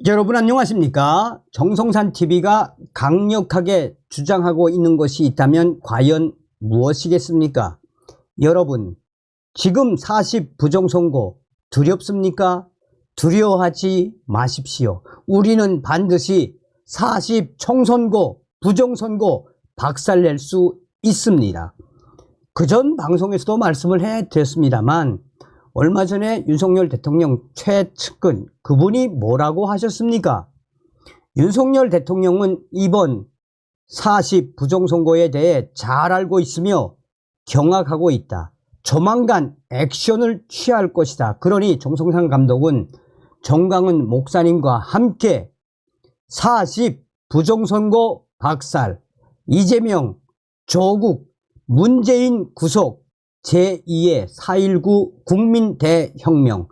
여러분 안녕하십니까? 정성산TV가 강력하게 주장하고 있는 것이 있다면 과연 무엇이겠습니까? 여러분, 지금 40 부정선거 두렵습니까? 두려워하지 마십시오. 우리는 반드시 40 총선거, 부정선거 박살낼 수 있습니다. 그전 방송에서도 말씀을 해드렸습니다만 얼마 전에 윤석열 대통령 최측근 그분이 뭐라고 하셨습니까? 윤석열 대통령은 이번 40 부정선거에 대해 잘 알고 있으며 경악하고 있다. 조만간 액션을 취할 것이다. 그러니 정성산 감독은 정강은 목사님과 함께 40 부정선거 박살, 이재명, 조국, 문재인 구속, 제2의 4.19 국민대혁명,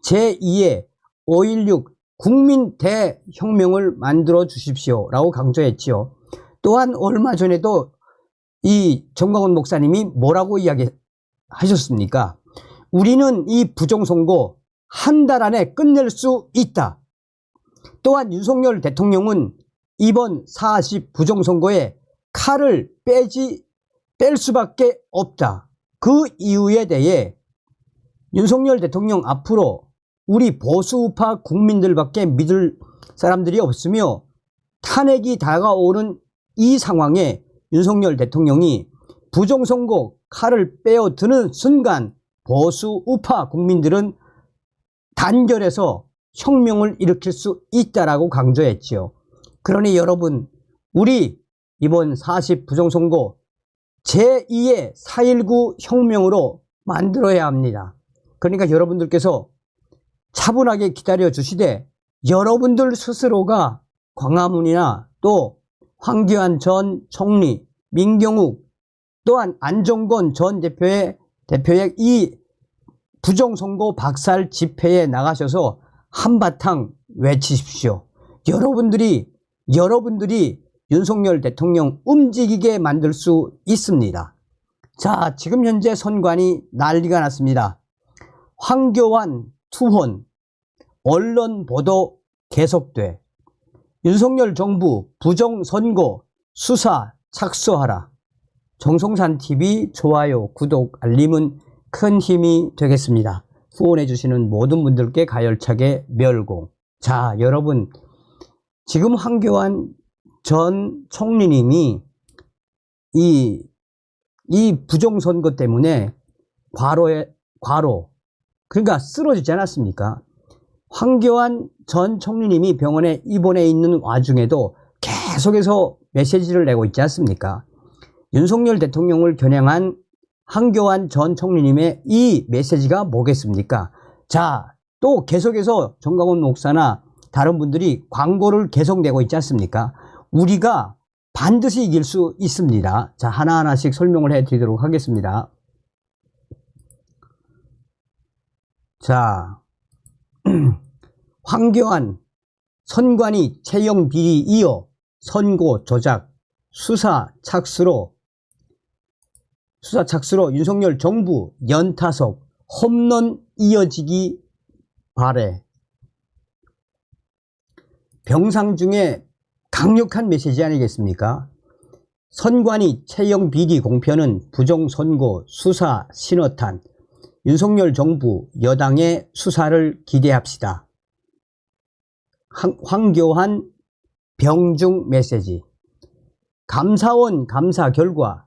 제2의 5.16 국민대혁명을 만들어 주십시오 라고 강조했지요. 또한 얼마 전에도 이 정광훈 목사님이 뭐라고 이야기하셨습니까? 우리는 이 부정선거 한 달 안에 끝낼 수 있다. 또한 윤석열 대통령은 이번 40 부정선거에 칼을 뺄 수밖에 없다. 그 이유에 대해 윤석열 대통령 앞으로 우리 보수우파 국민들밖에 믿을 사람들이 없으며 탄핵이 다가오는 이 상황에 윤석열 대통령이 부정선거 칼을 빼어드는 순간 보수우파 국민들은 단결해서 혁명을 일으킬 수 있다라고 강조했지요. 그러니 여러분, 우리 이번 40 부정선거 제2의 4.19 혁명으로 만들어야 합니다. 그러니까 여러분들께서 차분하게 기다려 주시되 여러분들 스스로가 광화문이나 또 황교안 전 총리, 민경욱 또한 안종건 전 대표의 이 부정선거 박살 집회에 나가셔서 한바탕 외치십시오. 여러분들이 윤석열 대통령 움직이게 만들 수 있습니다. 자, 지금 현재 선관위 난리가 났습니다. 황교안 투혼, 언론 보도 계속돼. 윤석열 정부 부정선거 수사 착수하라. 정성산TV 좋아요, 구독, 알림은 큰 힘이 되겠습니다. 후원해 주시는 모든 분들께 가열차게 멸공. 자, 여러분, 지금 황교안 전 총리님이 이 부정선거 때문에 과로, 그러니까 쓰러지지 않았습니까? 황교안 전 총리님이 병원에 입원해 있는 와중에도 계속해서 메시지를 내고 있지 않습니까? 윤석열 대통령을 겨냥한 황교안 전 총리님의 이 메시지가 뭐겠습니까? 자, 또 계속해서 정광훈 목사나 다른 분들이 광고를 계속 내고 있지 않습니까? 우리가 반드시 이길 수 있습니다. 자, 하나하나씩 설명을 해드리도록 하겠습니다. 자, 황교안 선관위 채용 비리 이어 선거 조작 수사 착수로 윤석열 정부 연타석 홈런 이어지기 바래. 병상 중에 강력한 메시지 아니겠습니까? 선관위 채용 비리 공표는 부정선거 수사 신호탄. 윤석열 정부 여당의 수사를 기대합시다. 황교안 병중 메시지. 감사원 감사 결과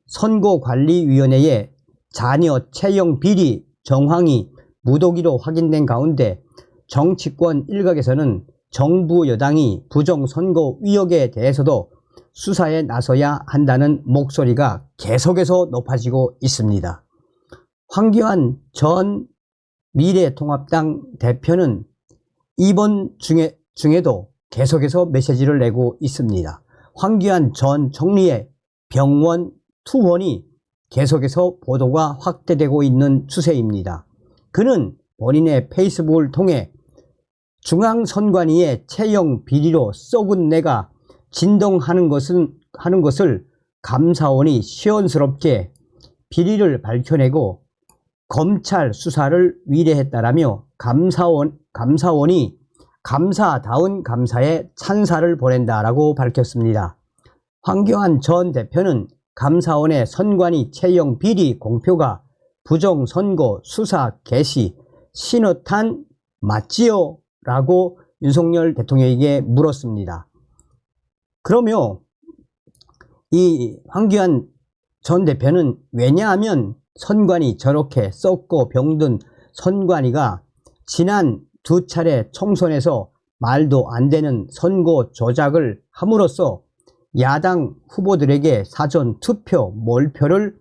선거관리위원회의 자녀 채용 비리 정황이 무더기로 확인된 가운데 정치권 일각에서는 정부 여당이 부정선거 의혹에 대해서도 수사에 나서야 한다는 목소리가 계속해서 높아지고 있습니다. 황교안 전 미래통합당 대표는 이번 중에도 계속해서 메시지를 내고 있습니다. 황교안 전 총리의 병원 투혼이 계속해서 보도가 확대되고 있는 추세입니다. 그는 본인의 페이스북을 통해 중앙선관위의 채용 비리로 썩은 내가 진동하는 것을 감사원이 시원스럽게 비리를 밝혀내고 검찰 수사를 위례했다라며 감사원이 감사다운 감사에 찬사를 보낸다라고 밝혔습니다. 황교안 전 대표는 감사원의 선관위 채용 비리 공표가 부정선거 수사 개시 신호탄 맞지요? 라고 윤석열 대통령에게 물었습니다. 그러면 이 황교안 전 대표는 왜냐하면 선관위 저렇게 썩고 병든 선관위가 지난 2차례 총선에서 말도 안 되는 선거 조작을 함으로써 야당 후보들에게 사전 투표 몰표를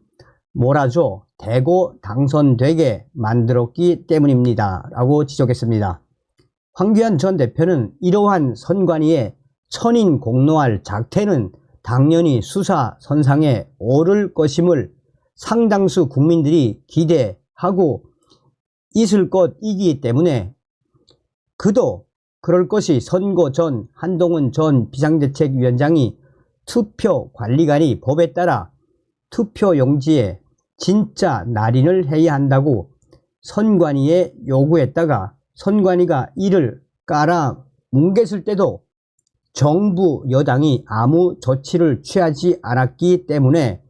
몰아줘 대거 당선되게 만들었기 때문입니다. 라고 지적했습니다. 황교안 전 대표는 이러한 선관위의 천인공노할 작태는 당연히 수사 선상에 오를 것임을 상당수 국민들이 기대하고 있을 것이기 때문에 그도 그럴 것이 선거 전 한동훈 전 비상대책위원장이 투표관리관이 법에 따라 투표용지에 진짜 날인을 해야 한다고 선관위에 요구했다가 선관위가 이를 깔아 뭉갰을 때도 정부 여당이 아무 조치를 취하지 않았기 때문에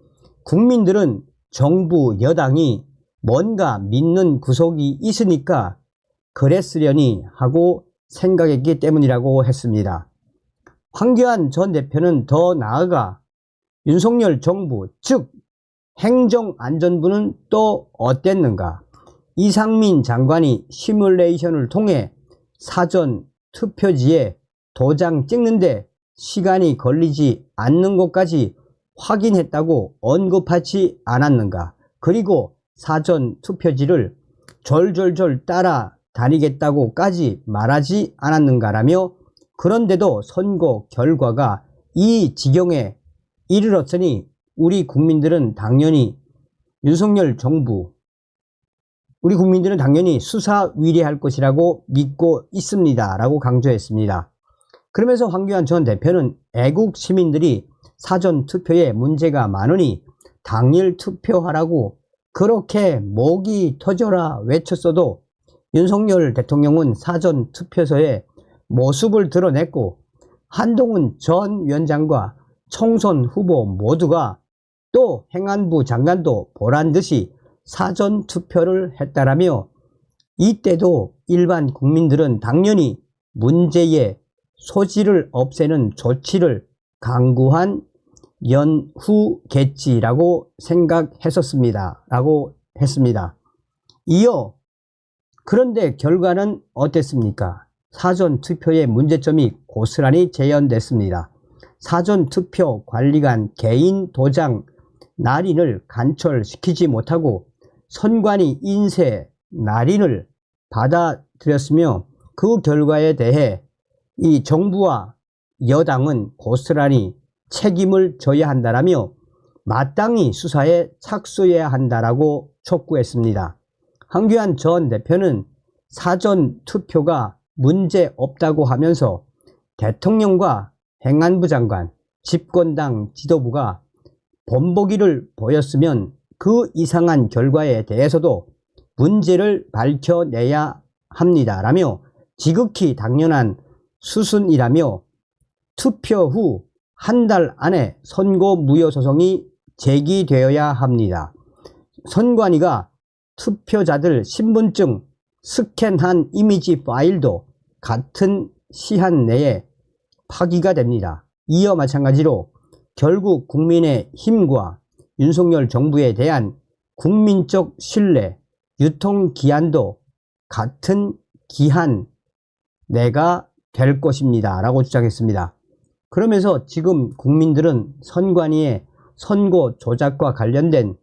국민들은 정부 여당이 뭔가 믿는 구석이 있으니까 그랬으려니 하고 생각했기 때문이라고 했습니다. 황교안 전 대표는 더 나아가 윤석열 정부 즉 행정안전부는 또 어땠는가? 이상민 장관이 시뮬레이션을 통해 사전 투표지에 도장 찍는데 시간이 걸리지 않는 것까지 확인했다고 언급하지 않았는가? 그리고 사전 투표지를 졸졸졸 따라다니겠다고까지 말하지 않았는가라며 그런데도 선거 결과가 이 지경에 이르렀으니 우리 국민들은 당연히 수사 위례할 것이라고 믿고 있습니다. 라고 강조했습니다. 그러면서 황교안 전 대표는 애국 시민들이 사전 투표에 문제가 많으니 당일 투표하라고 그렇게 목이 터져라 외쳤어도 윤석열 대통령은 사전 투표소에 모습을 드러냈고 한동훈 전 위원장과 총선 후보 모두가 또 행안부 장관도 보란듯이 사전 투표를 했다라며 이때도 일반 국민들은 당연히 문제의 소지를 없애는 조치를 강구한 연후겠지라고 생각했었습니다. 라고 했습니다. 이어 그런데 결과는 어땠습니까? 사전투표의 문제점이 고스란히 재현됐습니다. 사전투표 관리관 개인 도장 날인을 간철시키지 못하고 선관위 인쇄 날인을 받아들였으며 그 결과에 대해 이 정부와 여당은 고스란히 책임을 져야 한다라며 마땅히 수사에 착수해야 한다라고 촉구했습니다. 황교안 전 대표는 사전투표가 문제 없다고 하면서 대통령과 행안부 장관, 집권당 지도부가 본보기를 보였으면 그 이상한 결과에 대해서도 문제를 밝혀내야 합니다라며 지극히 당연한 수순이라며 투표 후 한 달 안에 선고 무효 소송이 제기되어야 합니다. 선관위가 투표자들 신분증 스캔한 이미지 파일도 같은 시한 내에 파기가 됩니다. 이어 마찬가지로 결국 국민의힘과 윤석열 정부에 대한 국민적 신뢰, 유통기한도 같은 기한 내가 될 것입니다. 라고 주장했습니다. 그러면서 지금 국민들은 선관위의 선거 조작과 관련된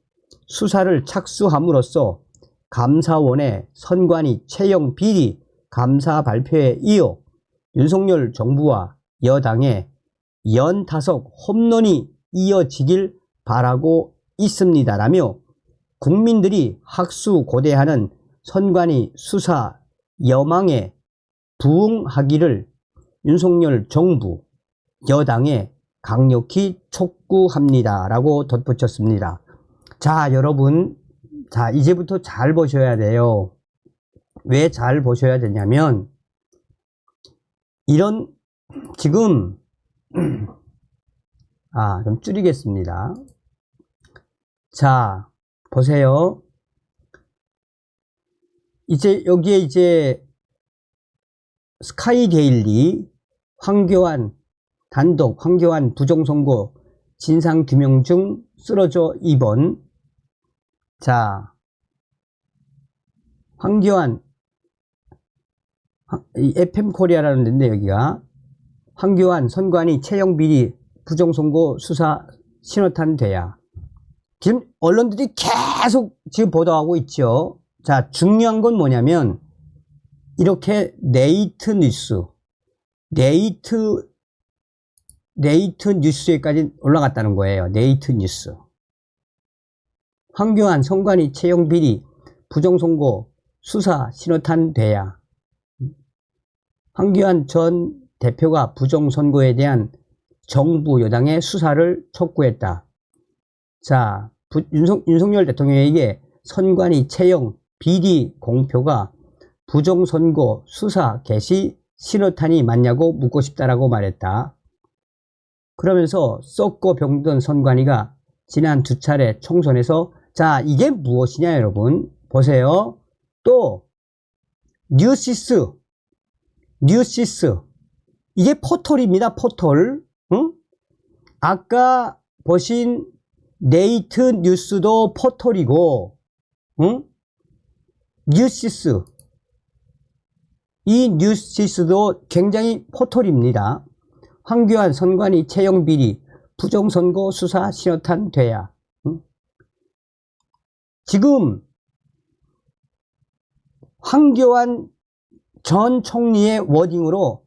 수사를 착수함으로써 감사원의 선관위 채용 비리 감사 발표에 이어 윤석열 정부와 여당의 연타석 홈런이 이어지길 바라고 있습니다라며 국민들이 학수고대하는 선관위 수사 여망에 부응하기를 윤석열 정부 여당에 강력히 촉구합니다 라고 덧붙였습니다. 자, 여러분, 자, 이제부터 잘 보셔야 돼요. 왜 잘 보셔야 되냐면 이런 지금 좀 줄이겠습니다. 자, 보세요. 이제 여기에 이제 스카이데일리, 황교안 단독, 황교안 부정선거 진상규명 중 쓰러져 입원. 자, 황교안, 이 FM코리아라는 데인데 여기가 황교안 선관위 채용비리 부정선거 수사 신호탄 돼야. 지금 언론들이 계속 지금 보도하고 있죠. 자, 중요한 건 뭐냐면 이렇게 네이트 뉴스에까지 올라갔다는 거예요. 네이트 뉴스. 황교안 선관위 채용비리 부정선거 수사 신호탄 돼야. 황교안 전 대표가 부정선거에 대한 정부 여당의 수사를 촉구했다. 자, 윤석열 대통령에게 선관위 채용 비리 공표가 부정선거 수사 개시 신호탄이 맞냐고 묻고 싶다라고 말했다. 그러면서 썩고 병든 선관위가 지난 2차례 총선에서, 자, 이게 무엇이냐 여러분 보세요. 또 뉴시스 이게 포털입니다. 포털. 응? 아까 보신 네이트 뉴스도 포털이고, 응? 뉴시스, 이 뉴시스도 굉장히 포털입니다. 황교안 선관위 채용 비리 부정선거 수사 신호탄 돼야. 응? 지금 황교안 전 총리의 워딩으로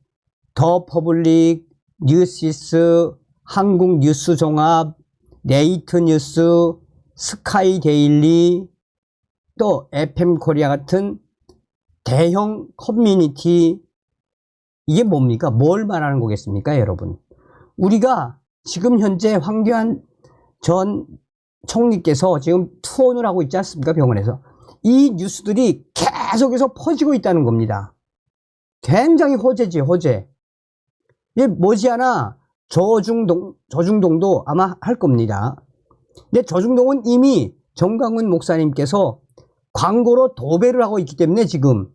더 퍼블릭, 뉴시스, 한국뉴스종합, 네이트 뉴스, 스카이데일리, 또 FM코리아 같은 대형 커뮤니티, 이게 뭡니까? 뭘 말하는 거겠습니까 여러분? 우리가 지금 현재 황교안 전 총리께서 지금 투혼을 하고 있지 않습니까? 병원에서. 이 뉴스들이 계속해서 퍼지고 있다는 겁니다. 굉장히 호재지, 호재. 이게 머지않아 저중동도 아마 할 겁니다. 근데 저중동은 이미 정강훈 목사님께서 광고로 도배를 하고 있기 때문에 지금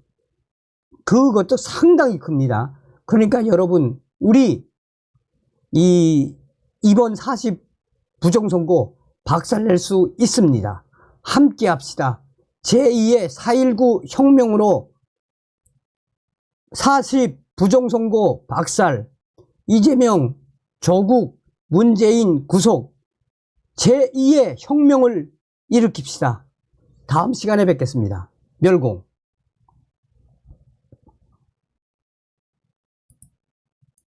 그것도 상당히 큽니다. 그러니까 여러분, 우리 이번 40 부정선거 박살낼 수 있습니다. 함께 합시다. 제2의 4.19 혁명으로 40 부정선거 박살, 이재명, 조국, 문재인 구속, 제2의 혁명을 일으킵시다. 다음 시간에 뵙겠습니다. 멸공.